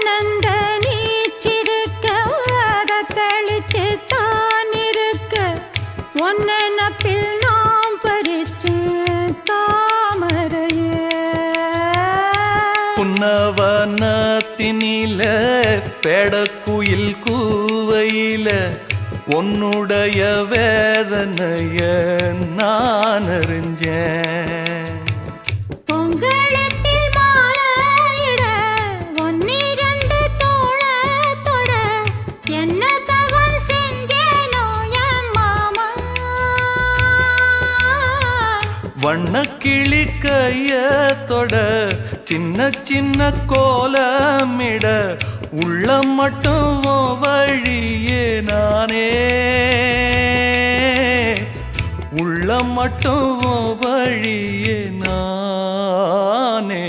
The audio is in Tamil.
ஆனந்த நீச்சிருக்க அதை தெளிச்சு தான் இருக்க ஒன்ன நப்பில் நாம் பறிச்சு தாமரைய புன்னவனத்தினில பெடக்குயில் கூவையில உன்னுடைய வேதனைய நான் அறிஞ்சேன் பொங்கலத்தில் மாலையிட ஒன்னிரண்டு தோளத்தொட என்ன தவம் செஞ்சேனோ என் மாமா வண்ணக்கிளி கையத்தொட சின்ன சின்ன கோலமிட உள்ளம் மட்டும் வழியே நானே உள்ளம் மட்டும் வழியே நானே